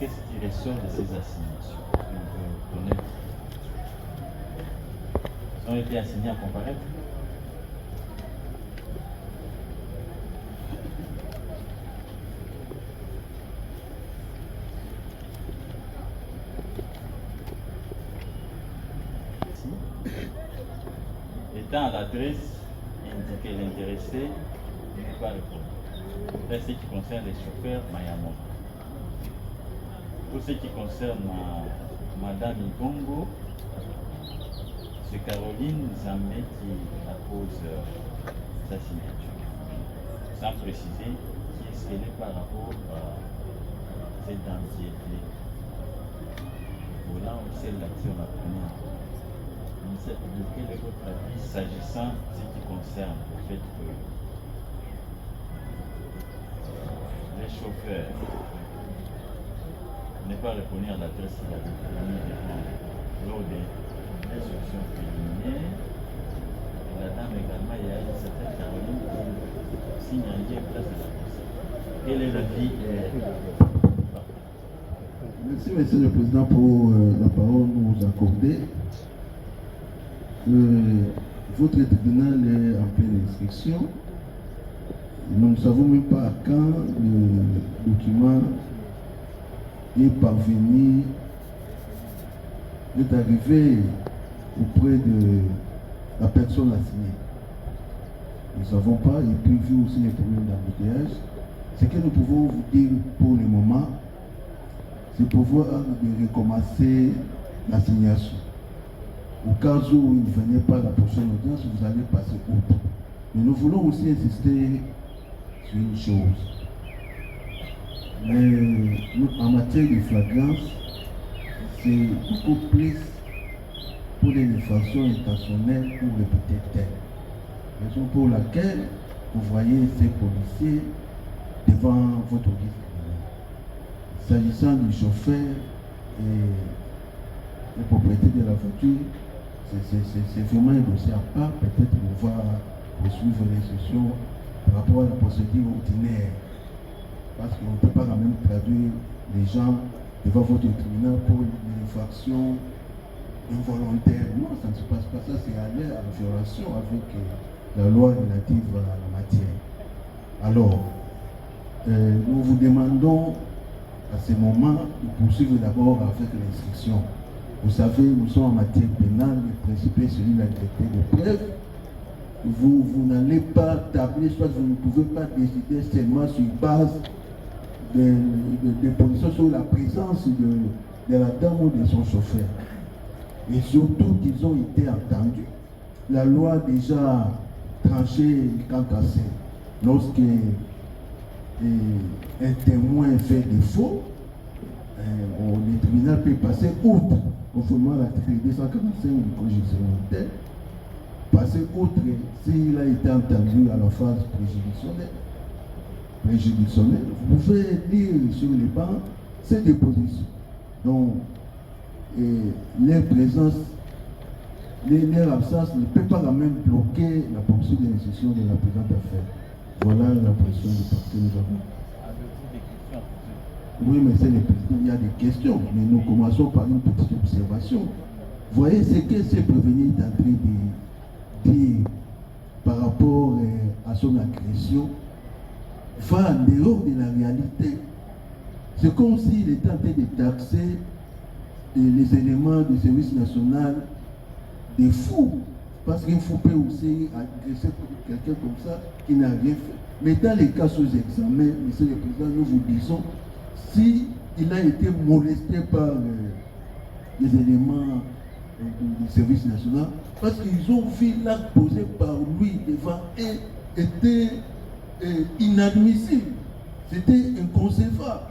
qu'est-ce qui ressort de ces assignations? On peut connaître. Ils ont été assignés à comparaître. Étant à l'adresse indiquée, l'intéressé ne peut pas répondre. C'est ce qui concerne les chauffeurs Mayamo. Pour ce qui concerne Madame Igongo, c'est Caroline Zambé qui appose sa signature, sans préciser qui est-ce qu'elle est par rapport à cette anxiété. Voilà, c'est là qui on a connu. Quel est votre avis s'agissant de ce qui concerne le fait que les chauffeurs ne pas répondre à l'adresse qu'il a déterminée lors des instructions préliminaires? La dame également, il y a une certaine Caroline qui signe un lien place de la conseil. Quel est l'avis? Merci, Monsieur le Président, pour la parole que vous accordez. Votre tribunal est en pleine inscription. Nous ne savons même pas à quand le document est parvenu, est arrivé auprès de la personne assignée. Nous ne savons pas, et puis vu aussi les problèmes d'embouteillage, ce que nous pouvons vous dire pour le moment, c'est pouvoir recommencer l'assignation. Au cas où il ne venait pas à la prochaine audience, vous allez passer outre. Mais nous voulons aussi insister sur une chose. En matière de flagrance, c'est beaucoup plus pour les infractions intentionnelles ou répétées telles. Raison pour laquelle vous voyez ces policiers devant votre audience. S'agissant du chauffeur et les propriétés de la voiture, c'est vraiment un dossier à part. Peut-être on va poursuivre les sessions par rapport à la procédure ordinaire. Parce qu'on ne peut pas quand même traduire les gens devant votre tribunal pour une infraction involontaire. Non, ça ne se passe pas. Ça, c'est aller à la violation avec la loi relative à la matière. Alors, nous vous demandons à ce moment de poursuivre d'abord avec l'instruction. Vous savez, nous sommes en matière pénale, le principe est celui de la liberté de preuve. Vous n'allez pas tabler, soit vous ne pouvez pas décider seulement sur base des positions sur la présence de la dame ou de son chauffeur. Et surtout qu'ils ont été entendus. La loi a déjà tranché quant à ça. Lorsque un témoin fait défaut, le tribunal peut passer outre, conformément à l'article 245 du Code judiciaire, passer outre s'il a été entendu à la phase préjudicionnelle. Vous pouvez lire sur les bancs ces dépositions. Donc, leur présence, leur absence ne peut pas quand même bloquer la poursuite de l'instruction de la présente affaire. Voilà la position du parti que nous avons. Oui, mais c'est les présidents, il y a des questions, mais nous commençons par une petite observation. Voyez ce que ce prévenu est en train de dire par rapport à son agression, va en dehors de la réalité. C'est comme s'il était en train de taxer les éléments du service national des fous. Parce qu'un fou peut aussi agresser quelqu'un comme ça qui n'a rien fait. Mais dans les cas sous examen, Monsieur le Président, nous vous disons, si il a été molesté par les éléments du service national, parce qu'ils ont vu l'acte posé par lui devant eux, était inadmissible. C'était inconcevable.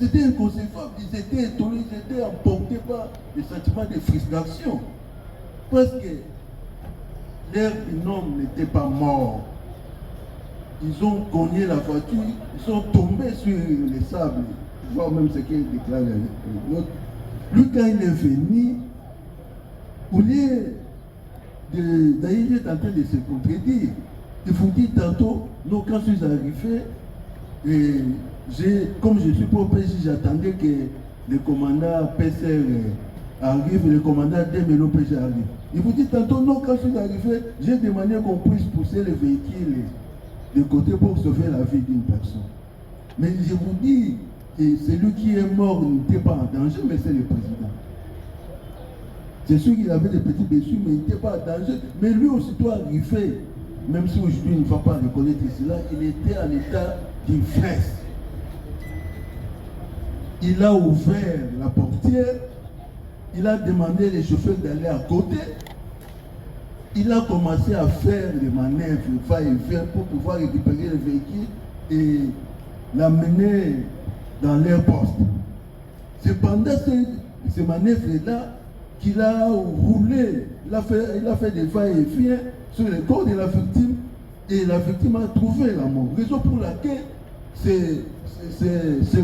C'était inconcevable. Ils étaient étonnés, ils étaient emportés par des sentiments de frustration. Parce que leur binôme n'était pas mort. Ils ont cogné la voiture, ils sont tombés sur les sables. Voir même ce qu'il déclare l'autre. Lui, quand il est venu, au lieu d'ailleurs, il est en train de se contredire. Il faut dire tantôt, non, quand je suis arrivé, comme je suis pas au PJ, j'attendais que le commandant PCR arrive et le commandant DMLO PJ arrive. Il vous dit tantôt, non, quand je suis arrivé, j'ai demandé qu'on puisse pousser les véhicules de côté pour sauver la vie d'une personne. Mais je vous dis, celui qui est mort n'était pas en danger, mais c'est le président. C'est sûr qu'il avait des petits blessures, mais il n'était pas en danger. Mais lui, aussitôt arrivé, même si aujourd'hui il ne va pas reconnaître cela, il était en état d'ivresse. Il a ouvert la portière, il a demandé les chauffeurs d'aller à côté. Il a commencé à faire des manœuvres, va-et-vient pour pouvoir récupérer le véhicule et l'amener dans leur poste. C'est pendant ces manœuvres-là qu'il a roulé, il a fait des va-et-vient sur le corps de la victime et la victime a trouvé la mort. Raison pour laquelle ces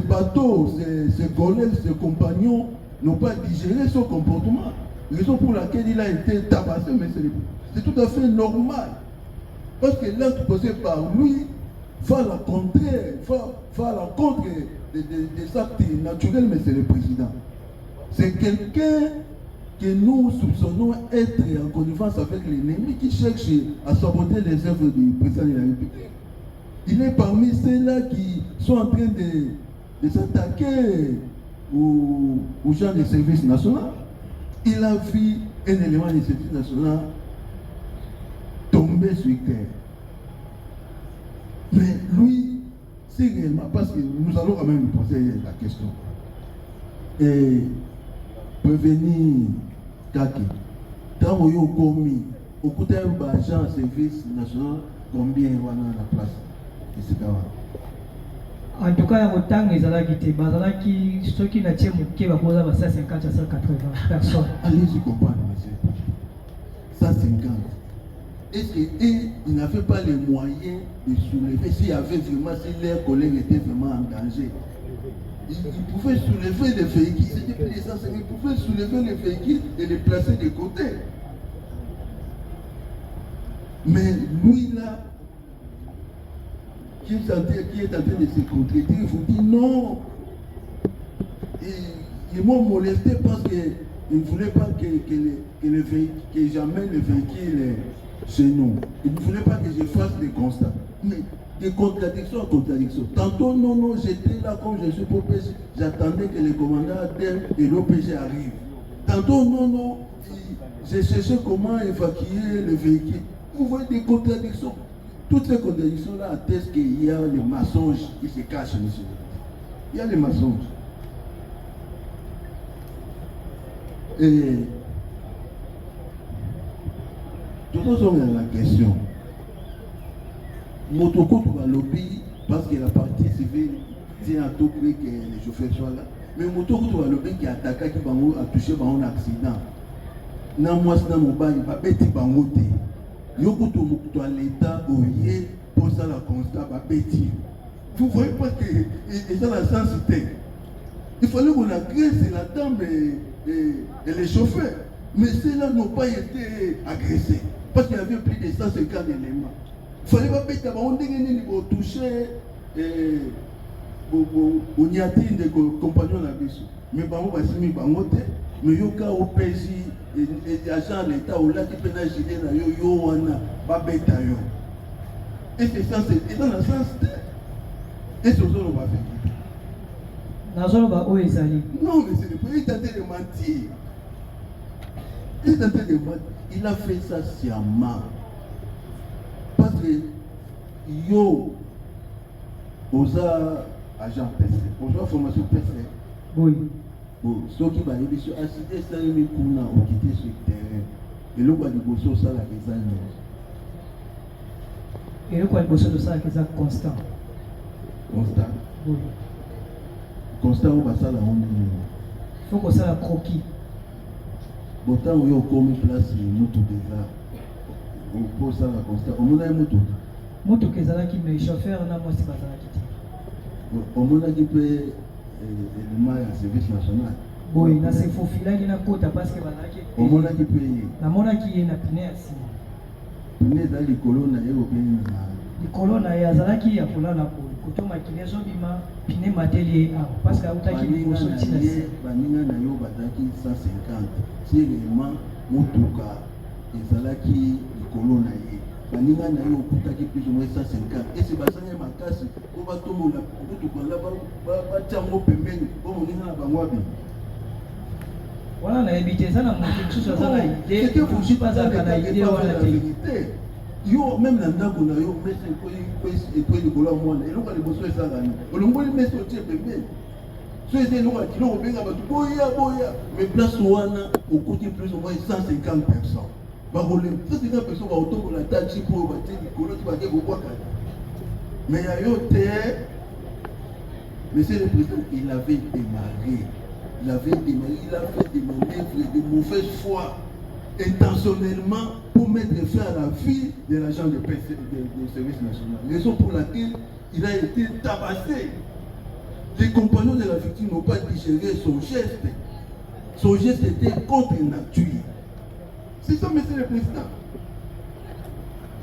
bateaux, ces collègues, ces compagnons n'ont pas digéré son comportement. Raison pour laquelle il a été tabassé, mais c'est tout à fait normal. Parce que l'acte posé par lui va à l'encontre des actes naturels, mais c'est le président. C'est quelqu'un que nous soupçonnons être en connivence avec l'ennemi qui cherche à saboter les œuvres du président de la République. Il est parmi ceux-là qui sont en train de s'attaquer aux gens du service national. Il a vu un élément du service national tomber sur terre. Mais lui, c'est réellement, parce que nous allons quand même lui poser la question. Et prévenir Kaki. Quand on a commis, au côté d'un agent service national, combien on a la place? En tout cas, autant les Bazalaki, ceux qui n'ont pas de 150 à 180 personnes. Allez-y comprendre, monsieur. 150. Est-ce qu'ils n'avaient pas les moyens de soulever, s'il y avait vraiment, si leurs collègues étaient vraiment en danger? Ils pouvaient soulever les véhicules, c'était plus les 150, ils pouvaient soulever les véhicules et les placer de côté. Mais lui là, qui est en train de se contredire, il vous dit non. Ils m'ont molesté parce qu'ils ne voulaient pas que j'amène le véhicule chez nous. Ils ne voulaient pas que je fasse des constats. Mais de contradiction en contradiction. Tantôt, non, j'étais là comme je suis pour PG, j'attendais que le commandant ADEM et l'OPG arrivent. Tantôt, non, j'ai cherché comment évacuer le véhicule. Vous voyez des contradictions. Toutes ces contradictions-là attestent qu'il y a les mensonges qui se cachent, monsieur. Il y a les mensonges. Et tout ça, on a la question. Motoko tout va lobby parce que la partie civile tient à tout prix que les chauffeurs soient là. Mais Motoko tout va lobby qui attaque, qui a touché un accident. Non, moi, c'est dans mon bail, il va bêter bangote. Yoko to l'État oye pour ça la constat va bêtir. Vous voyez pas que et dans la sensité. Il fallait qu'on agresse la dame et les chauffeurs. Mais ceux-là n'ont pas été agressés. Parce qu'il y avait plus de 150 éléments. Il fallait pas bêter, on a touché on y a des compagnons là dessus. Mais on va se mettre en côté. Mais il y a au pays et agents de l'État ou là qui peut agir dans yo wana ba beta yo. Et c'est ça, c'est dans le sens et ce qu'on va faire. Nazolo ba o ezali. Non, mais c'est le président qui est en train de mentir. Il est en train de mentir. Il a fait ça sciemment. Parce que yo aux agents PC, aux formation PC. Oui. Ceux qui vont aller sur assister ça, ils vont quitter sur le terrain. Et là, on va négocier ça la raison. Et là, on va négocier ça la constant. Constant. Oui. Constant, on va ça la honte. Il faut qu'on ça la croquis. Autant où il y a comme place, nous tout déjà. On pose ça la constant. On a un moto. Moto que ça qui me chauffeur, na moi c'est pas ça qui dit. On a qui peut le mal à service national. Oui, na se faufilaki na kota parce que balaki. On a qui peut. Na mona qui est na pneu assis. Pneu dans les colonnes, il y a likolo na ye azalaki ya kolala koto makili ezobima pine mateli awa parce que autaki liboso ntina se baninga na yo bazalaki 150 si réellement motuka ezalaki likolo na ye baninga na yo okutaki plus ou moins 150 ese basanga makasi po batombola motuka la batiango pembeni po moninga na bango abima wana nayebi te eza na moto mosusu aza na ide mosusu azalaka na ide wana te yo même na ndako na yo mese ekwei likolo ya mwana eloko ya liboso ezalani olongoli mese otie pembeni so eza eloko ya kilo obenga bato boya mais place wana okuti plus ou moins 150 personnes bakole 150 personnes baotombola taxi po oyo batie likolo ti bake kobwaka mais ya yo te monsieur le président il avait démarré il a fait des manœuvres de mauvaise foi intentionnellement pour mettre fin à la vie de l'agent de service national. Raison pour laquelle il a été tabassé. Les compagnons de la victime n'ont pas digéré son geste. Son geste était contre nature. C'est ça, monsieur le président.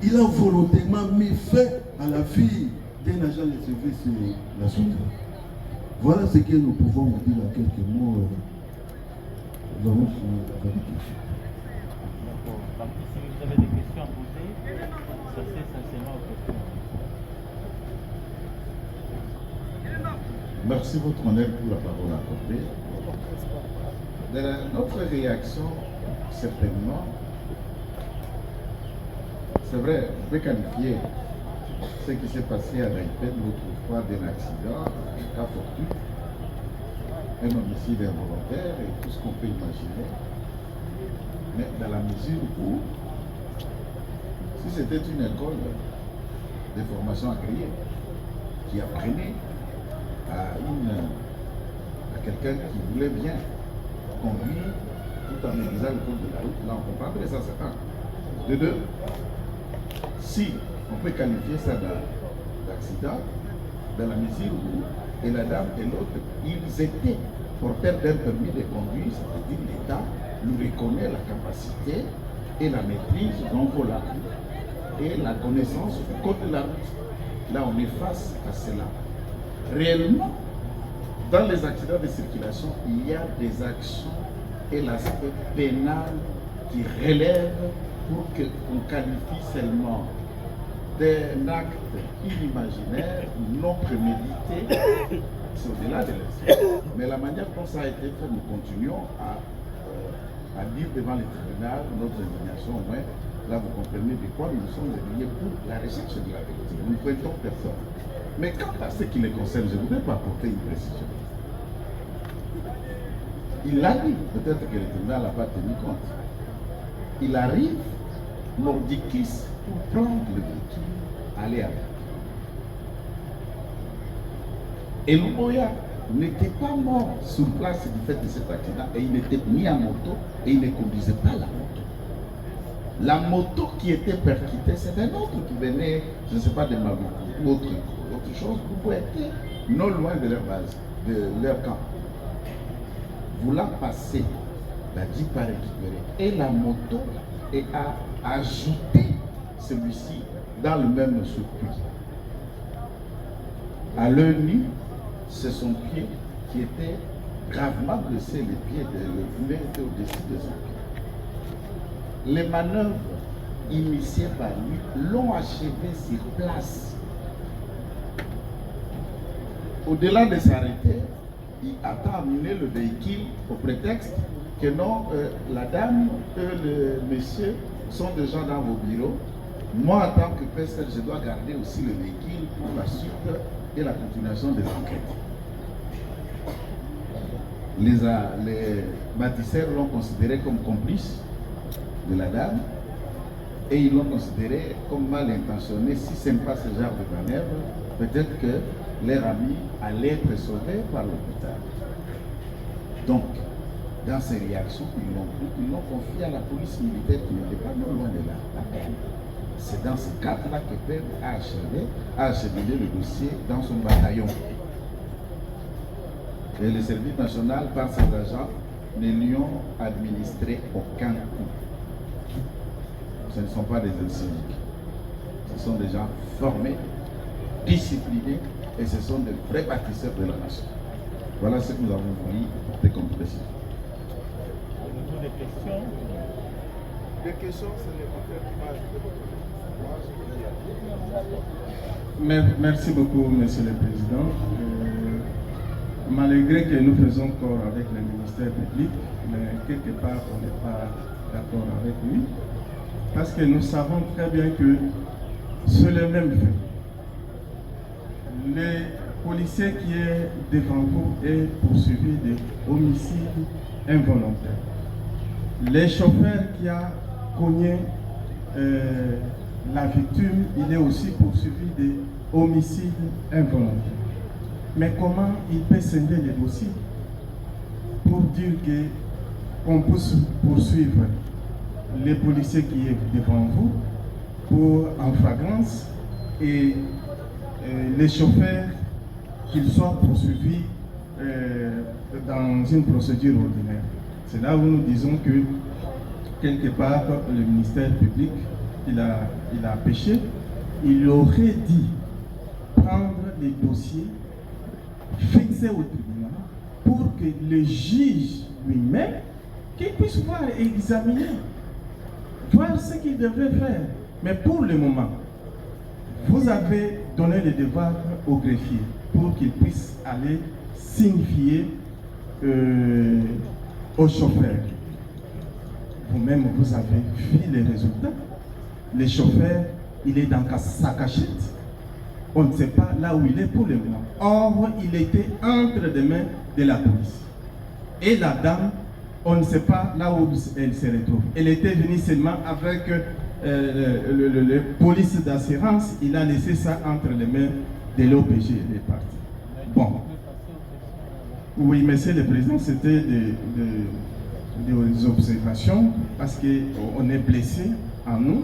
Il a volontairement mis fin à la vie d'un agent de service national. Voilà ce que nous pouvons vous dire en quelques mots. Nous avons fini avec les questions. Si vous avez des questions à poser, ça c'est essentiellement aux questions. Merci votre honneur pour la parole accordée. Notre réaction, certainement, c'est vrai, on peut qualifier ce qui s'est passé à Naïpène l'autre fois d'un accident, un cas fortuit, un homicide involontaire et tout ce qu'on peut imaginer. Mais dans la mesure où, si c'était une école de formation agréée qui apprenait à quelqu'un qui voulait bien conduire tout en maîtrisant le code de la route, là on comprendrait ça, c'est un. De deux, si on peut qualifier ça d'accident, dans la mesure où et la dame et l'autre, ils étaient porteurs d'un permis de conduire, c'est-à-dire l'État lui reconnaît la capacité et la maîtrise d'un volant et la connaissance du code de la route. Là, on est face à cela. Réellement, dans les accidents de circulation, il y a des actions et l'aspect pénal qui relève pour qu'on qualifie seulement d'un acte inimaginaire, non prémédité, c'est au-delà de l'incident. Mais la manière dont ça a été fait, nous continuons à dire devant les tribunaux notre indignation, au moins, là vous comprenez de quoi nous sommes éveillés pour la recherche de la vérité. Nous ne prêtons personne. Mais quant à ce qui les concerne, je ne voudrais pas apporter une précision. Il arrive, peut-être que le tribunal n'a pas tenu compte, il arrive, mordicus, pour prendre le véhicule, aller avec. Et Luboya n'était pas mort sur place du fait de cet accident et il n'était ni en moto et il ne conduisait pas la moto. La moto qui était percutée, c'est un autre qui venait, je ne sais pas, de Maluku ou autre chose, pour être non loin de leur base, de leur camp. Voulant passer, la Jeep a récupéré et la moto et a ajouté celui-ci dans le même circuit. À l'œil nu, c'est son pied qui était gravement blessé, le pied de le était au-dessus de son pied. Les manœuvres initiées par lui l'ont achevé sur place. Au-delà de s'arrêter, il a amené le véhicule au prétexte que non, la dame et le monsieur sont déjà dans vos bureaux. Moi, en tant que personne, je dois garder aussi le véhicule pour la suite et la continuation des enquêtes. Les bâtisseurs l'ont considéré comme complice de la dame et ils l'ont considéré comme mal intentionné. Si ce n'est pas ce genre de manœuvre, peut-être que leur ami allait être sauvé par l'hôpital. Donc, dans ces réactions, ils l'ont confié à la police militaire qui n'était pas loin de la peine. C'est dans ce cadre-là que PEM a acheminé le dossier dans son bataillon. Et le service national, par ses agents, ne lui ont administré aucun coup. Ce ne sont pas des insignes. Ce sont des gens formés, disciplinés, et ce sont des vrais bâtisseurs de la nation. Voilà ce que nous avons voulu porter comme précision. Au niveau des questions, Les questions, c'est les affaires qui marchent de votre Merci beaucoup, Monsieur le Président. Malgré que nous faisons corps avec le ministère public, mais quelque part, on n'est pas d'accord avec lui, parce que nous savons très bien que c'est le même fait. Le policier qui est devant vous est poursuivi d'homicide involontaire. Le chauffeur qui a cogné la victime, il est aussi poursuivi d'homicide involontaire. Mais comment il peut scinder les dossiers pour dire qu'on peut poursuivre les policiers qui est devant vous pour en flagrance et les chauffeurs qu'ils soient poursuivis dans une procédure ordinaire. C'est là où nous disons que quelque part le ministère public il a péché. Il aurait dit prendre les dossiers fixés au tribunal pour que le juge lui-même qu'il puisse voir et examiner, voir ce qu'il devrait faire. Mais pour le moment, vous avez donné le devoir au greffier pour qu'il puisse aller signifier au chauffeur. Vous-même, vous avez vu les résultats. Le chauffeur, il est dans sa cachette. On ne sait pas là où il est pour le moment. Or, il était entre les mains de la police. Et la dame, on ne sait pas là où elle se retrouve. Elle était venue seulement avec le police d'assurance. Il a laissé ça entre les mains de l'OPG et les partis. Bon. Oui, monsieur le Président, c'était des observations parce qu'on est blessé en nous.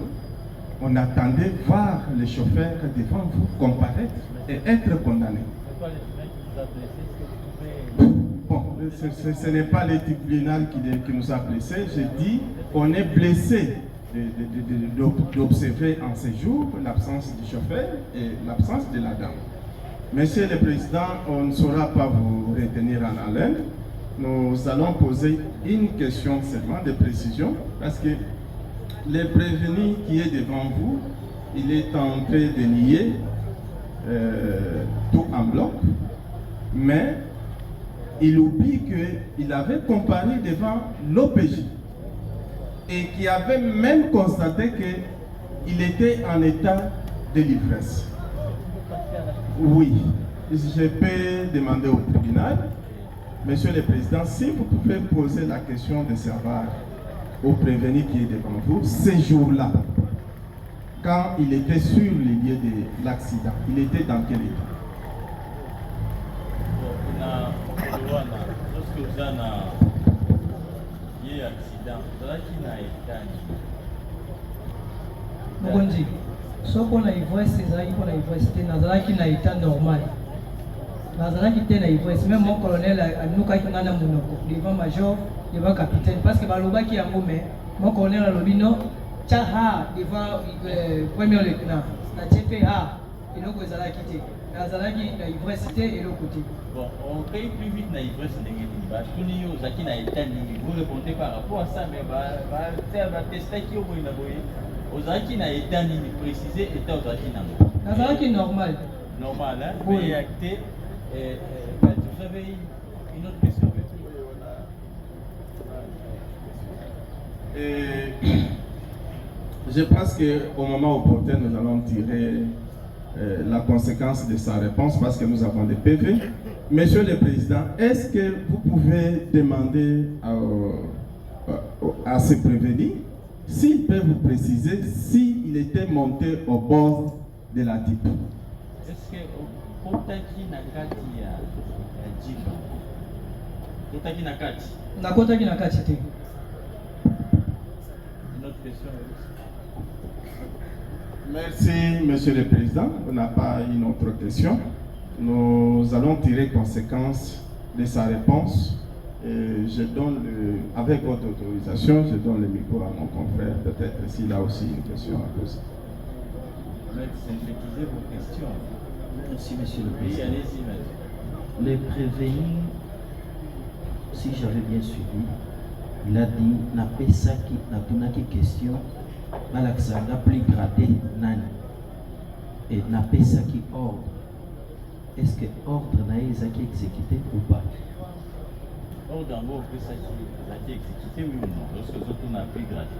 On attendait voir les chauffeurs devant vous comparaître et être condamnés. Bon, ce n'est pas le tribunal qui nous a blessés. Je dis, on est blessé d'observer en ces jours l'absence du chauffeur et l'absence de la dame. Monsieur le Président, on ne saura pas vous retenir en haleine. Nous allons poser une question seulement de précision parce que le prévenu qui est devant vous, il est en train de nier tout en bloc, mais il oublie qu'il avait comparé devant l'OPJ et qui avait même constaté qu'il était en état de l'ivresse. Oui, je peux demander au tribunal, Monsieur le Président, si vous pouvez poser la question de savoir au prévenu qui est devant vous, ce jour-là, quand il était sur le lieu de l'accident, il était dans quel état? Lorsque vous avez un accident, vous avez un état. Mokonzi, soki on a ivresse ezalaki mpona ivresse te nazalaki na état normal nazalaki te na ivresse même mon colonel anukaki nga na monoko devant major devant capitaine parce que balobaki yango mais mon colonel alobi no tia ha devant premier lieutenant na tie mpe ha eloko ezalaki te nazalaki na ivresse te eloko te. Bon, on paye plus vite na ivresse ndenge nini batuni yo ozalaki na état nini vous répondez par rapport à ça mais batestaki yo boye na boye ozalaki na état nini préciser état ozalaki nango nazalaki normal normal hein oui. Mais acté vous avez une autre question? Je pense qu'au moment opportun, nous allons tirer la conséquence de sa réponse parce que nous avons des PV. Monsieur le Président, est-ce que vous pouvez demander à ce prévenu s'il peut vous préciser s'il était monté au bord de la type? Est-ce que kotaki na kati ya jipa kotaki na kati nakotaki na kati te? Une autre question? Merci, Monsieur le Président. On n'a pas une autre question. Nous allons tirer conséquence de sa réponse. Et je donne, avec votre autorisation, je donne le micro à mon confrère, peut-être s'il a aussi une question à poser. Mais synthétisez vos questions. Merci, monsieur le Oui, président. allez-y maintenant. Le prévenu, si j'avais bien suivi, il a dit n'a pas ça qui n'a pas de question, Malaxanga plus gradé nani et n'a pas ça qui ordre. Est-ce que ordre n'a pas exécuté ou pas? Ordre en gros, ça qui est exécuté, oui ou non? Lorsque les autres n'ont plus gradé.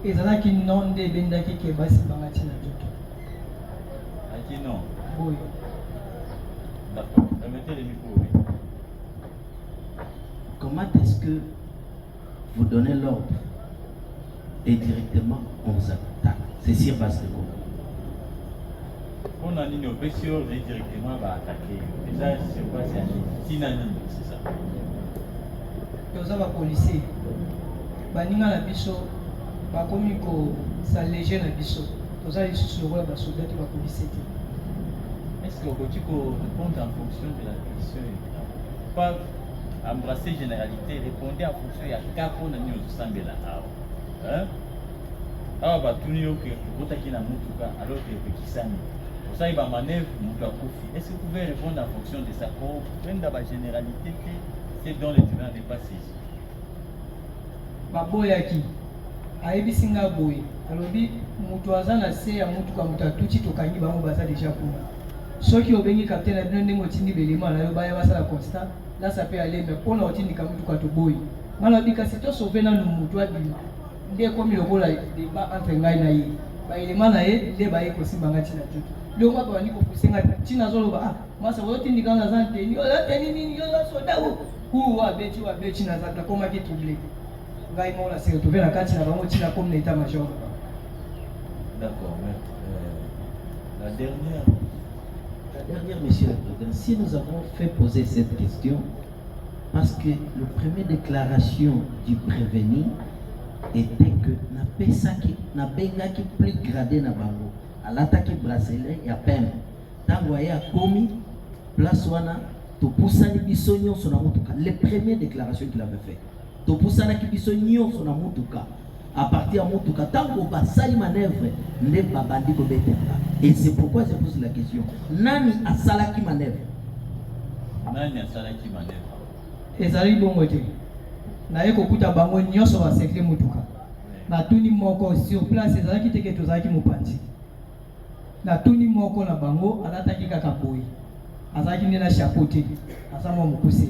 ezalaki non nde ebendaki ke basimbanga ntina nzoto A dit non. boye D'accord. Remettez les micros, oui. Comment est-ce que vous donnez l'ordre et directement on vous attaque? C'est sur base de quoi? On a une opération et directement va attaquer. Déjà, c'est quoi? C'est un synonyme, c'est ça. toza bapolisier baninga na biso bakomi kosalege na biso toza lisusu lokola basoda te bapolisier te. Est-ce que vous répondre en fonction de la question? Pas embrasser généralité, répondez en fonction de la capo na nyo sambela awa. Hein? Awa batuni yo ke kotaki na mutuka alors que pekisani. Pour ça il va manœuvre mutu akufi. Est-ce que vous pouvez répondre en fonction de ça? Pour prendre la généralité, c'est dont le terrain n'est pas saisi. baboyaki ayebisi nga boye alobi mutu aza na se ya mutuka mutu atuti tokangi bango baza deja kuna soki obengi kapitaine na bino ndenge otindi belema na yo baya basala constat lasa mpe aleme mpona otindika mutuka toboyi nga lobi kasi tosauve nanu mutu abima nde ekomi lokola deba entre ngai na ye baelema na ye nde baye kosimbanga ntina joki liongo apa bandi kopusenga ntina azoloba masa ozotindika nga aza nteni ozateni nini yoza soda wabeti nazaka komaki trouble ngai mona se retrouvé na kati na bango ntina comme na état major. D'accord, mais la dernière, Monsieur le Président, si nous avons fait poser cette question, parce que la première déclaration du prévenu était que n'a pas qui plus gradé na bango, à l'attaque bracelet et à peine. Tango ya komi place wana to poussani bisonyo sona mutuka. Les premières déclarations qu'il avait fait. To poussana ki bisonyo sona mutuka. À partir de Moutouka, tant qu'on va salir manœuvre, n'est pas bandit comme et c'est pourquoi je pose la question. Nani a salaki manœuvre? Nani a salaki manœuvre? Ezali bongo te. Na ye kokuta bango nyonso ba sekle mutuka. Na tuni moko sur place ezalaki teke tozalaki mopanzi. Na tuni moko na bango alataki kaka boyi. Azalaki nde na chapeau te. Asa mo mokuse.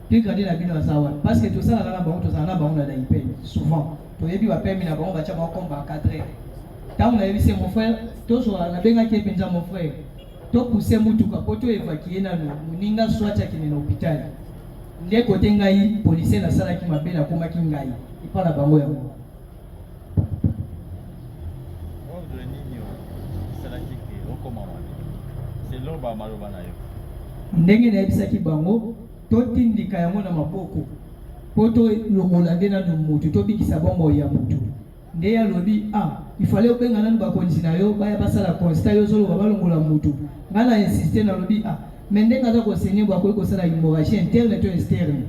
Puis gardé la bino azawa parce que tout ça na bango tozala na bango na daipeni souvent. Toyebi ba permis na bango bacha ba comme ba cadrer. Tant on a vu c'est mon frère, toujours na benga ki penza mon frère. To pousser mutuka poto évacuer na no muninga swatcha ki na hôpital. Nde côté ngai policier na sala ki mabela koma ki ngai. Ipala bango ya mo. Ordre nini salaki ki okomama. C'est loba maloba na yo. Ndenge na ebisaki bango to tindika yango na maboko. Poto longola nde na mutu to bikisa bombo ya mutu. Nde ya lobi il fallait obenga nanu bakonzi na yo baya basala constat yo zolo balongola mutu. Ngana insister na lobi mais ndenga za ko senye bwa ko sala hémorragie interne to externe.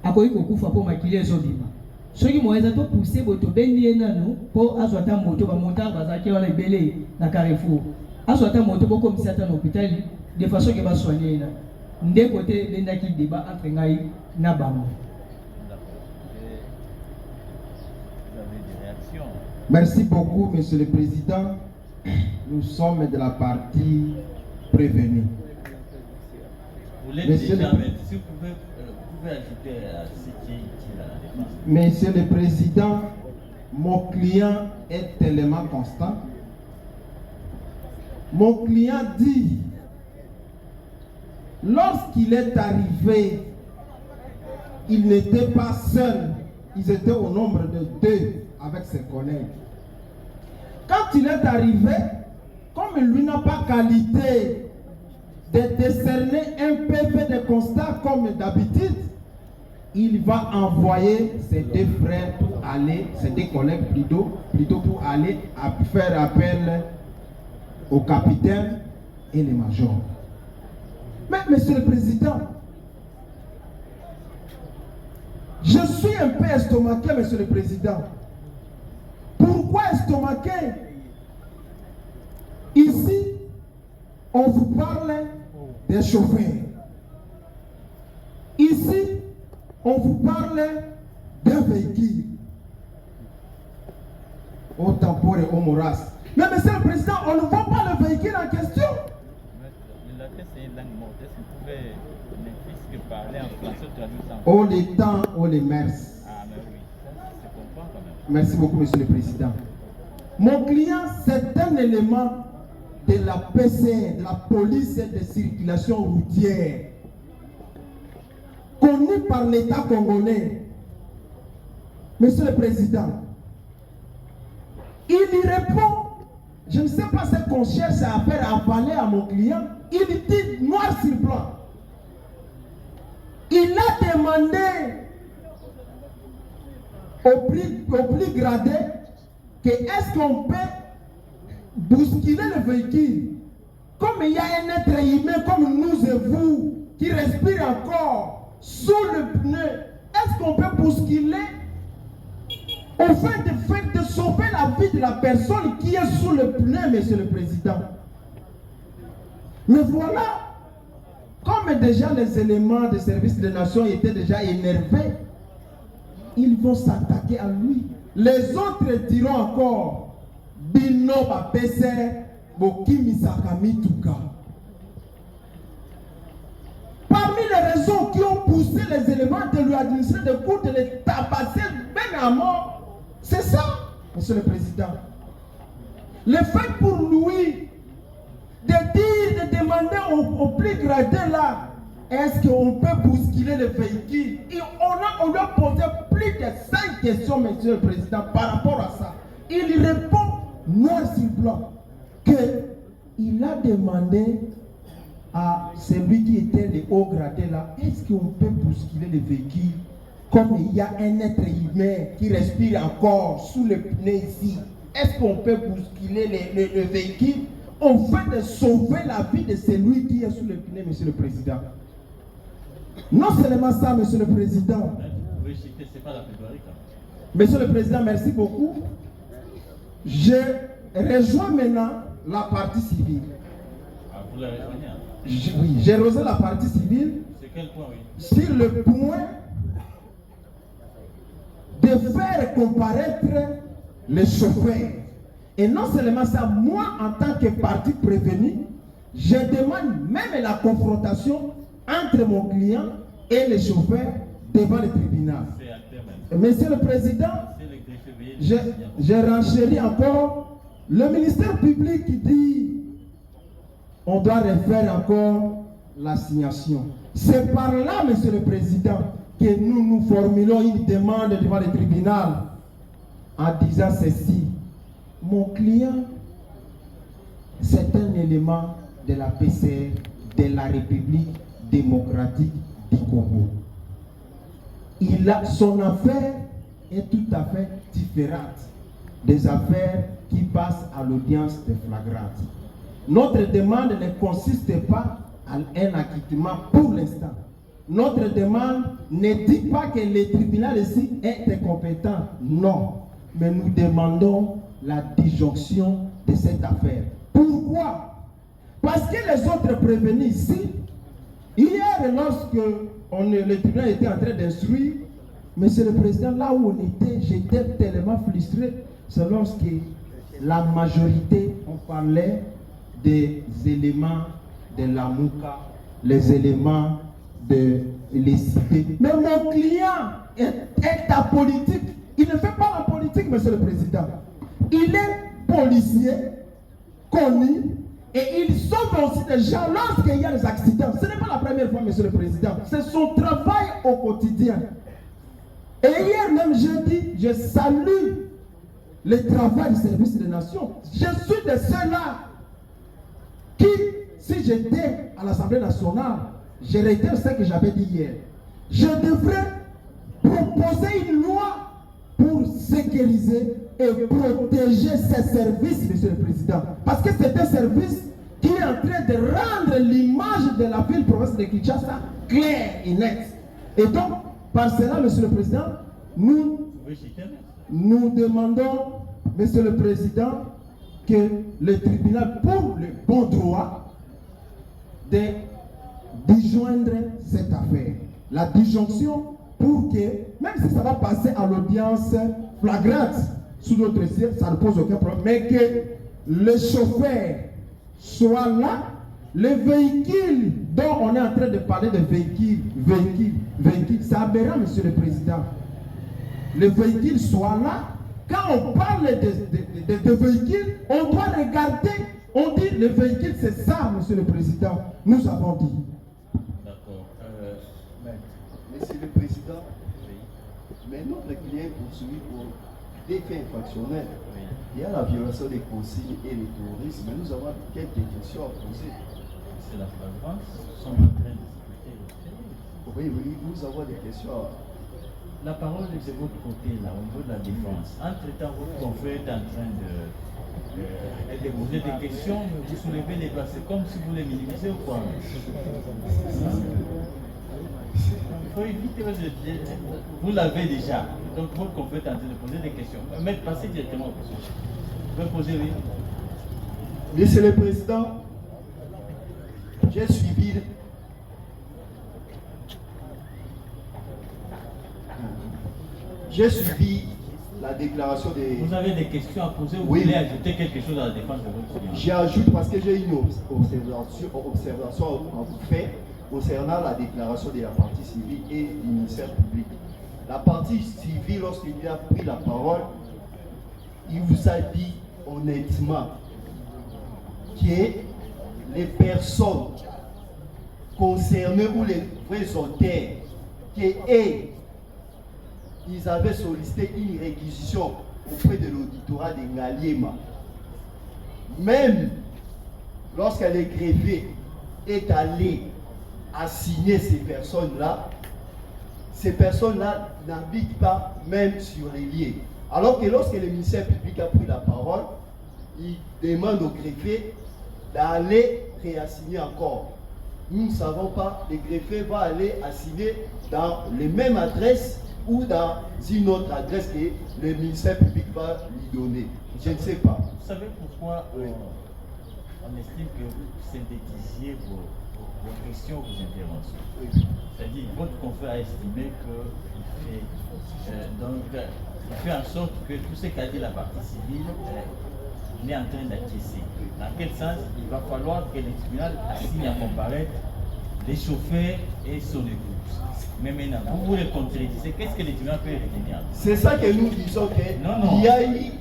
Akoyi kokufa po makile ezobima. Soki moeza to pousser boto bendi nanu po azwata moto ba monta bazaki wana ebele na Carrefour. Azwata moto boko misata na hôpital de façon que ba soigner na. Nde côté bendaki débat entre ngai na bango. Merci beaucoup, Monsieur le Président. Nous sommes de la partie prévenue. Vous l'êtes déjà, mais si vous pouvez ajouter à ce qui est à la défense. Monsieur le Président, mon client est tellement constant. Mon client dit, lorsqu'il est arrivé, il n'était pas seul. Ils étaient au nombre de 2 avec ses collègues. Quand il est arrivé, comme lui n'a pas qualité de décerner un PV de constat comme d'habitude, il va envoyer ses 2 frères pour aller, ses 2 collègues plutôt pour aller faire appel au capitaine et les majors. Mais Monsieur le Président, je suis un peu estomaqué, Monsieur le Président. Pourquoi estomaqué? on vous parle des chauffeurs. Ici, on vous parle d'un véhicule. Au Tampore et au Moras. Mais monsieur le Président, on ne voit pas le véhicule en question. Oh les temps, oh les mers. Merci beaucoup, monsieur le Président. Mon client, c'est un élément de la PC, de la police de circulation routière, connu par l'État congolais. Monsieur le Président, il y répond, je ne sais pas ce qu'on cherche à faire avaler à mon client, il dit noir sur blanc. Il a demandé au plus gradé que est-ce qu'on peut bousculer le véhicule. Comme il y a un être humain comme nous et vous qui respire encore sous le pneu, est-ce qu'on peut bousculer au fait de sauver la vie de la personne qui est sous le pneu, monsieur le Président? Mais voilà, comme déjà les éléments de service de nation étaient déjà énervés, ils vont s'attaquer à lui. Les autres diront encore, Bino Bapese, Bokimi Sakami Tuka. Parmi les raisons qui ont poussé les éléments de lui administrer des coups, de les tabasser même à mort, c'est ça, monsieur le Président. Le fait pour lui de dire, de demander au plus gradé là, est-ce qu'on peut bousculer le véhicule? Et on lui a posé plus de 5 questions, monsieur le Président, par rapport à ça. Il répond noir sur blanc qu'il a demandé à celui qui était le haut gradé là, est-ce qu'on peut bousculer le véhicule comme il y a un être humain qui respire encore sous le pneu ici? Est-ce qu'on peut bousculer le véhicule au fait de sauver la vie de celui qui est sous le pneu, monsieur le Président? Non seulement ça, monsieur le Président. Monsieur le Président, merci beaucoup. Je rejoins maintenant la partie civile. Vous la rejoignez? Oui, j'ai rejoint la partie civile. C'est quel point, oui? Sur le point de faire comparaître les chauffeurs. Et non seulement ça, moi en tant que partie prévenue, je demande même la confrontation entre mon client et les chauffeurs devant le tribunal. Monsieur le Président, je renchéris encore. Le ministère public qui dit on doit refaire encore l'assignation. C'est par là, monsieur le Président, que nous formulons une demande devant le tribunal en disant ceci. Mon client, c'est un élément de la PCR de la République démocratique du Congo. Son affaire est tout à fait différente des affaires qui passent à l'audience de flagrante. Notre demande ne consiste pas à un acquittement pour l'instant. Notre demande ne dit pas que le tribunal ici est incompétent. Non. Mais nous demandons la disjonction de cette affaire. Pourquoi? Parce que les autres prévenus ici, hier, lorsque le tribunal était en train d'instruire, monsieur le Président, là où on était, j'étais tellement frustré, c'est lorsque la majorité, on parlait des éléments de la Mouka, les éléments de l'ECP. Mais mon client est apolitique. Il ne fait pas la politique, monsieur le Président. Il est policier, connu, et il sauve aussi des gens lorsqu'il y a des accidents. Ce n'est pas la première fois, monsieur le Président. C'est son travail au quotidien. Et hier même, je salue le travail du service des nations. Je suis de ceux-là qui, si j'étais à l'Assemblée nationale, je réitère ce que j'avais dit hier. Je devrais proposer une loi pour sécuriser et protéger ces services, monsieur le Président. Parce que c'est un service qui est en train de rendre l'image de la ville-province de Kinshasa claire et nette. Et donc, par cela, monsieur le Président, nous demandons, monsieur le Président, que le tribunal, pour le bon droit, de disjoindre cette affaire. La disjonction pour que, même si ça va passer à l'audience flagrante sous notre ciel, ça ne pose aucun problème, mais que le chauffeur soit là, le véhicule dont on est en train de parler de véhicule, c'est aberrant, Monsieur le Président. Le véhicule soit là. Quand on parle de véhicule, on doit regarder, on dit le véhicule c'est ça, Monsieur le Président. Nous avons dit. D'accord. Monsieur le Président, mais notre client est poursuivi pour des faits infractionnels. Il y a la violation des consignes et le terrorisme, mais nous avons quelques questions à poser. C'est la flagrance, nous sommes en train de discuter. Oui, nous avons des questions. La parole est de votre côté, là, au niveau de la défense. Entre-temps, votre confrère est en train de poser des questions, mais vous soulevez les bras. C'est comme si vous les minimisez ou quoi? Il faut éviter, vous l'avez déjà. Donc votre confrère est en train de poser des questions. Mais passez directement aux questions. Vous pouvez poser, oui. Monsieur le Président, j'ai suivi la déclaration des... Vous avez des questions à poser ou Oui. vous voulez ajouter quelque chose à la défense de votre client? J'ajoute parce que j'ai une observation à vous faire concernant la déclaration de la partie civile et du ministère public. La partie civile, lorsqu'il a pris la parole, il vous a dit honnêtement que les personnes concernées ou les vrais auteurs ils avaient sollicité une réquisition auprès de l'auditorat de Ngaliema. Même lorsque le greffier est allé assigner ces personnes-là n'habitent pas même sur les lieux. Alors que lorsque le ministère public a pris la parole, il demande au greffier d'aller réassigner encore. Nous ne savons pas, le greffier va aller assigner dans les mêmes adresses ou dans une autre adresse que le ministère public va lui donner. Je ne sais pas. Vous savez pourquoi on estime que vous synthétisiez vos questions, vos interventions. C'est-à-dire, votre confrère a estimé qu'il fait en sorte que tout ce qu'a dit la partie civile est en train d'acquiescer. Dans quel sens? Il va falloir que le tribunal assigne à comparaître les chauffeurs et son épouse. Mais maintenant, vous les contredisez. Qu'est-ce que le tribunal peut retenir? C'est ça que nous disons qu'il y a eu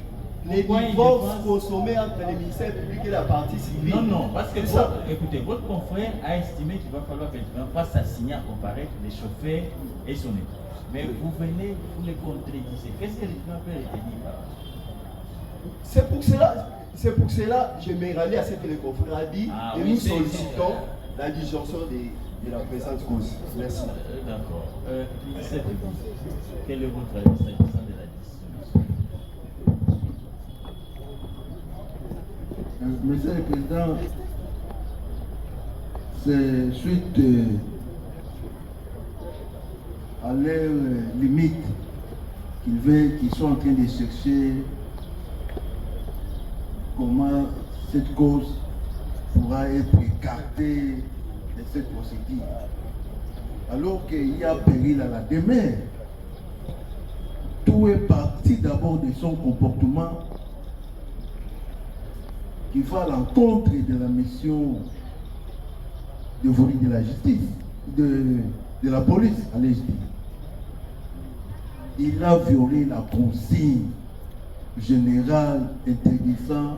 les divorces consommés entre le ministère public et la partie civile. Non, parce que écoutez, votre confrère a estimé qu'il va falloir que le tribunal fasse assigner à comparaître les chauffeurs et son épouse. Mais vous venez, vous les contredisez. Qu'est-ce que le tribunal peut retenir? C'est pour cela que je me rallie à ce que le confrère a dit et nous sollicitons la disjonction de la présente cause. Merci. D'accord. Quel est votre avis s'agissant de la dissolution? Monsieur le Président, c'est suite à leur limite qu'ils sont en train de chercher comment cette cause pourra être écartée de cette procédure. Alors qu'il y a péril à la demeure. Tout est parti d'abord de son comportement qui va à l'encontre de la mission dévolue de la justice, de la police, allez-je dire. Il a violé la consigne générale interdisant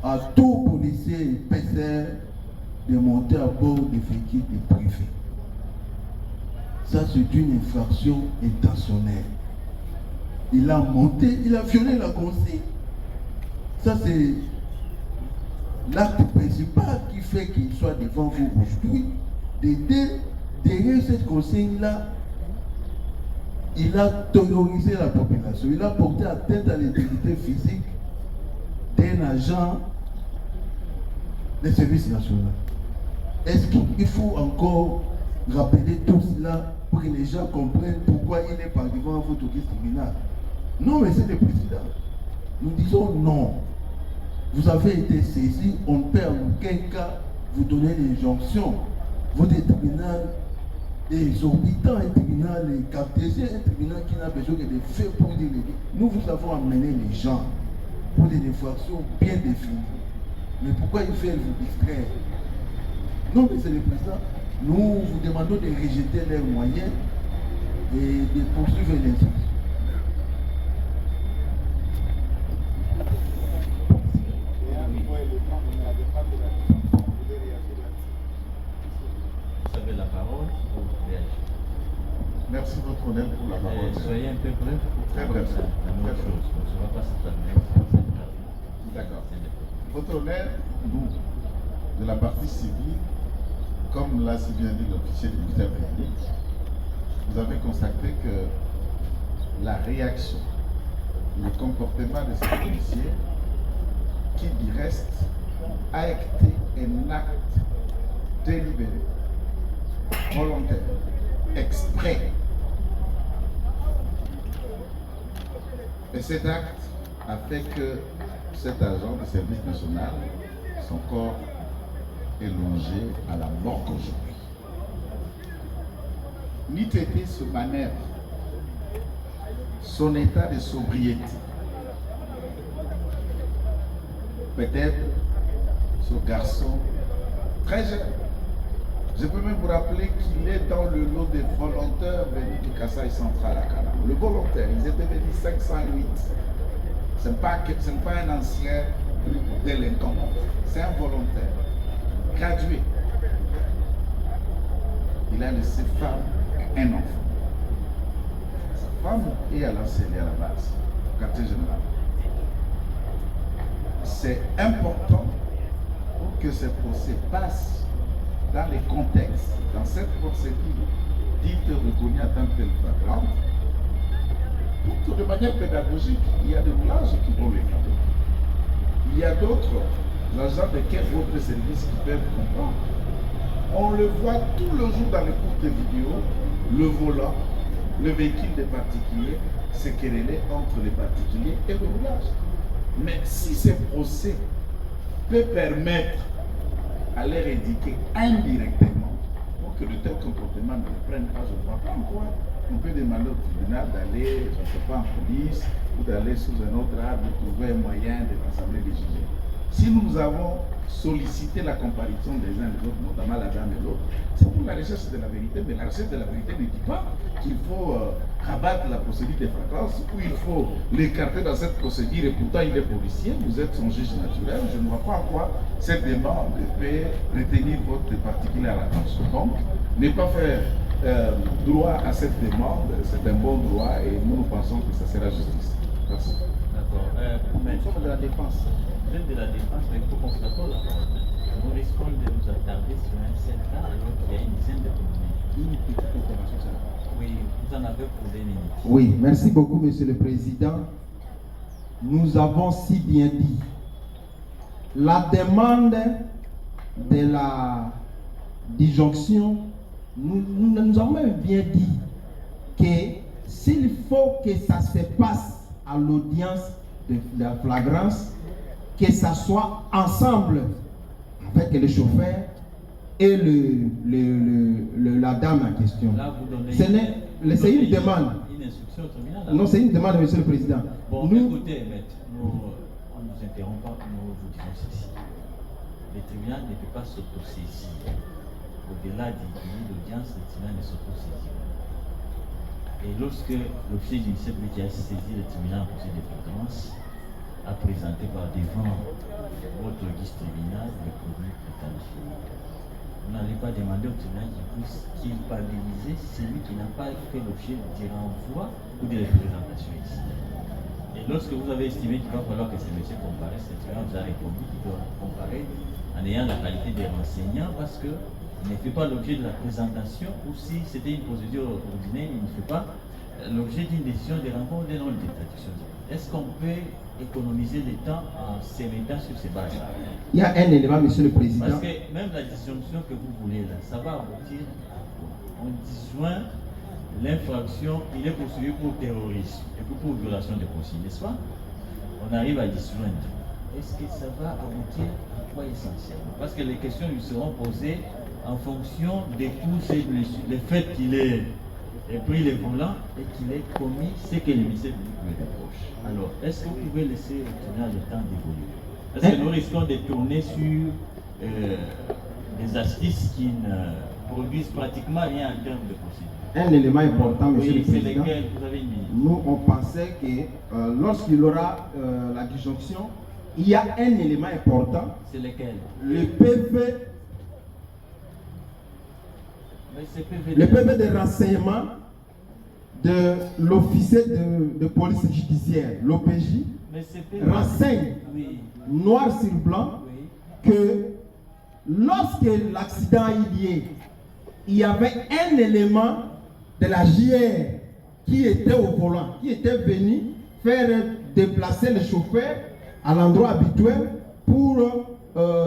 à tout policier et PCR de monter à bord des véhicules de privé. Ça, c'est une infraction intentionnelle. Il a monté, il a violé la consigne. Ça, c'est l'acte principal qui fait qu'il soit devant vous aujourd'hui. Derrière cette consigne-là, il a terrorisé la population. Il a porté atteinte à l'intégrité physique d'un agent des services nationaux. Est-ce qu'il faut encore rappeler tout cela pour que les gens comprennent pourquoi il n'est pas devant votre tribunal? Non, Monsieur le Président. Nous disons non. Vous avez été saisi, on ne peut en aucun cas vous donnez l'injonction. Votre tribunal est exorbitant, un tribunal est cartésien, un tribunal qui n'a besoin que de faits pour dire les faits. Nous vous avons amené les gens pour des infractions bien définies. Mais pourquoi ils veulent vous distraire? Non, Monsieur le Président, nous vous demandons de rejeter leurs moyens et de poursuivre l'instruction. Vous avez la parole pour réagir. Merci, votre honneur, pour la parole. Soyez un peu bref pour Très bref. la même Très chose. On ne va pas s'attarder. D'accord. Votre honneur, nous, de la partie civile, comme l'a si bien dit l'officier du ministère public, vous avez constaté que la réaction, le comportement de ces policiers, qui y reste, a été un acte délibéré, volontaire, exprès. Et cet acte a fait que cet agent du service national, son corps est longé à la mort aujourd'hui. N'eût été ce manœuvre, son état de sobriété, peut-être ce garçon très jeune, je peux même vous rappeler qu'il est dans le lot des volontaires venus du Kasaï central à Canada. Le volontaire, ils étaient venus 508. Ce n'est pas un ancien délinquant, c'est un volontaire, gradué. Il a laissé femme et un enfant. Sa femme est à l'enseigner à la base, au quartier général. C'est important pour que ce procès passe dans les contextes, dans cette procédure dite reconnue à tant qu'elle flagrante, pour que de manière pédagogique, il y a des plages qui vont les faire. Il y a d'autres agents de quel autre service qui peuvent comprendre. On le voit tout le jour dans les courtes vidéos, le volant, le véhicule des particuliers, se quereller entre les particuliers et le roulage. Mais si ce procès peut permettre à leur éduquer indirectement pour que de tels comportements ne le prennent pas, je ne vois pas pourquoi on peut demander au tribunal d'aller, je ne sais pas, en police ou d'aller sous un autre arbre et trouver un moyen de rassembler des jugés. Si nous avons sollicité la comparution des uns et des autres, notamment la dame et l'autre, c'est pour la recherche de la vérité, mais la recherche de la vérité ne dit pas qu'il faut rabattre la procédure de flagrance ou il faut l'écarter dans cette procédure et pourtant il est policier, vous êtes son juge naturel, je ne vois pas en quoi cette demande peut retenir votre particulier à l'attention. Donc, ne pas faire droit à cette demande, c'est un bon droit et nous pensons que ça sera justice. Merci. D'accord. Nous sommes de la défense. Vous êtes de la défense, mais il faut qu'on se d'accord là. Nous risquons de nous attarder sur un seul cas alors qu'il y a une dizaine de communes. Une petite intervention, ça. Oui, vous en avez pour des minutes. Oui, merci beaucoup, Monsieur le Président. Nous avons si bien dit. La demande de la disjonction, nous avons même bien dit que s'il faut que ça se passe à l'audience de la flagrance, que ça soit ensemble avec le chauffeur et la dame en question. Là, vous donnez c'est une demande. Une instruction au tribunal. Non, c'est une demande, Monsieur le Président. Bon, écoutez, maître, on ne nous interrompt pas, nous vous disons ceci. Le tribunal ne peut pas s'autosaisir. Au-delà du pays d'audience, le tribunal ne s'autosaisit pas. Et lorsque l'officier du ministère qui a saisi le tribunal en procès de flagrance a présenté par devant votre guise tribunal le produit qualifié, vous n'allez pas demander au tribunal qu'il puisse culpabiliser celui qui n'a pas fait l'objet du renvoi ou de représentation ici. Et lorsque vous avez estimé qu'il va falloir que ce monsieur comparaisse, le tribunal vous a répondu qu'il doit comparer en ayant la qualité des renseignants parce que il ne fait pas l'objet de la présentation ou si c'était une procédure ordinaire, il ne fait pas l'objet d'une décision de renvoi ou de non-détraction. Est-ce qu'on peut économiser le temps en se mettant sur ces bases-là? Il y a un élément, Monsieur le Président. Parce que même la disjonction que vous voulez là, ça va aboutir. On disjoint l'infraction, il est poursuivi pour terrorisme et pour violation de consigne, n'est-ce pas? On arrive à disjoindre. Est-ce que ça va aboutir Pourquoi essentiellement? Parce que les questions lui seront posées en fonction de tous ces blessures. Le fait qu'il ait pris les volants et qu'il ait commis ce que le ministère public lui reproche. Alors, est-ce que vous pouvez laisser le tribunal le temps d'évoluer? Parce que nous risquons de tourner sur des astuces qui ne produisent pratiquement rien en termes de procédure. Un élément important, Monsieur Oui, le c'est Président. lesquels vous avez mis? Nous, on pensait que lorsqu'il aura la disjonction, il y a un élément important. C'est lesquels? Le PV, Mais c'est PV. le PV de renseignement de l'officier de police judiciaire, l'OPJ, Mais c'est PV. renseigne Oui. noir sur blanc Oui. que lorsque l'accident a eu lieu, il y avait un élément de la JR qui était au volant, qui était venu faire déplacer le chauffeur à l'endroit habituel pour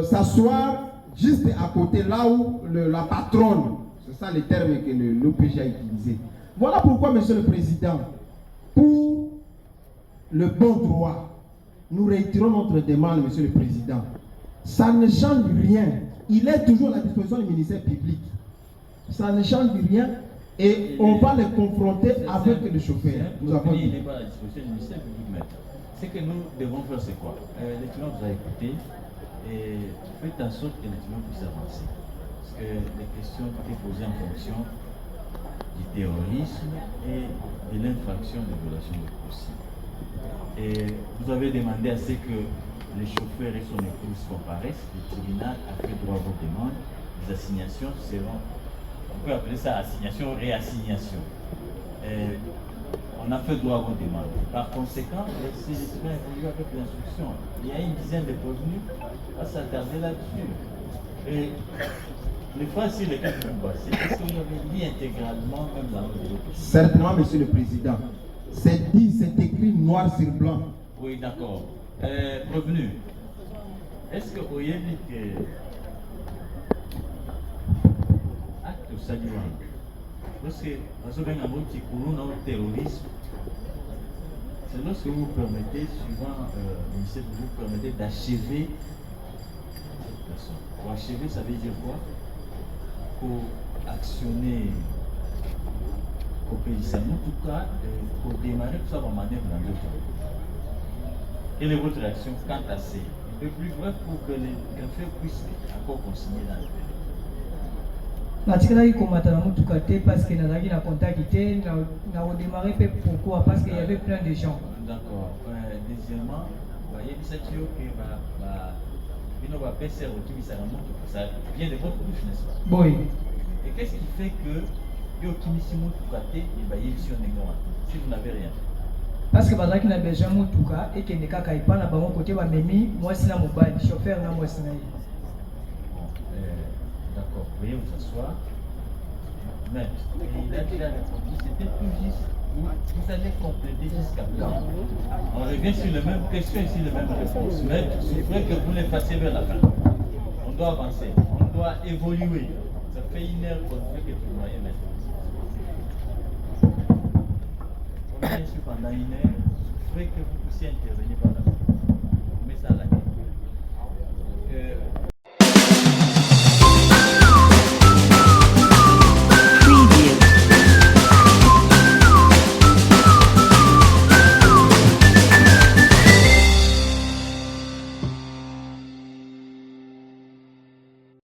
s'asseoir juste à côté, là où la patronne, c'est ça le terme que l'OPJ a utilisé. Voilà pourquoi, Monsieur le Président, pour le bon droit, nous réitérons notre demande, Monsieur le Président. Ça ne change rien. Il est toujours à la disposition du ministère public. Ça ne change rien et on va le confronter avec le chauffeur. Nous avons Il dit. n'est pas à la disposition du ministère public maintenant. Ce que nous devons faire, c'est quoi? Le client vous a écouté et faites en sorte que le client puisse avancer. Parce que les questions étaient posées en fonction du terrorisme et de l'infraction de violation de procès. Et vous avez demandé à ce que les chauffeurs et son épouse comparaissent. Le tribunal a fait droit à vos demandes. Les assignations seront, on peut appeler ça assignation, réassignation. On a fait droit à vos demandes. Par conséquent, si les tribunaux évoluent avec l'instruction, il y a une dizaine de prévenus à s'attarder là-dessus. Et les phrases sur lesquelles vous passez, est-ce que vous avez lu intégralement même la note de l'OPJ? Certainement, Monsieur le Président. C'est dit, c'est écrit noir sur blanc. Oui, d'accord. Prévenu, est-ce que vous avez dit que acte saluant, lorsque vous avez un terrorisme, c'est lorsque vous permettez, suivant le ministère, vous permettez d'achever cette personne. Pour achever, ça veut dire quoi? Pour actionner, pour payer ça, en tout cas, pour démarrer tout ça va manœuvre dans le temps. Quelle est votre réaction quant à ces un peu plus bref pour que les greffeurs puissent encore consigner dans le pays? natikalaki komata na mutuka te parce que nazalaki na contact te na redémarrer pe pourquoi parce qu'il y avait plein de gens. D'accord. Deuxièmement, bayebisaki yo ke bino bapesa okibisaka mutuka, ça vient de votre bouche, n'est-ce pas? Boy. Et qu'est-ce qui fait que yo okimisi mutuka te et bayebisi yo ndenge wana si vous n'avez rien? Parce que bazalaki na besoin mutuka ekende kaka epa na bango kote bamemi mwasi na mobali chauffeur na mwasi na ye. D'accord, veuillez vous asseoir. Maître, il a déjà répondu, c'était tout juste. Vous allez compléter jusqu'à quand? On revient sur les mêmes questions et sur les mêmes réponses. Maître, il faudrait que vous les fassiez vers la fin. On doit avancer, on doit évoluer. Ça fait une heure qu'on fait que vous voyez maintenant. On est ici pendant une heure. Il faudrait que vous puissiez intervenir par la fin. On met ça à la tête.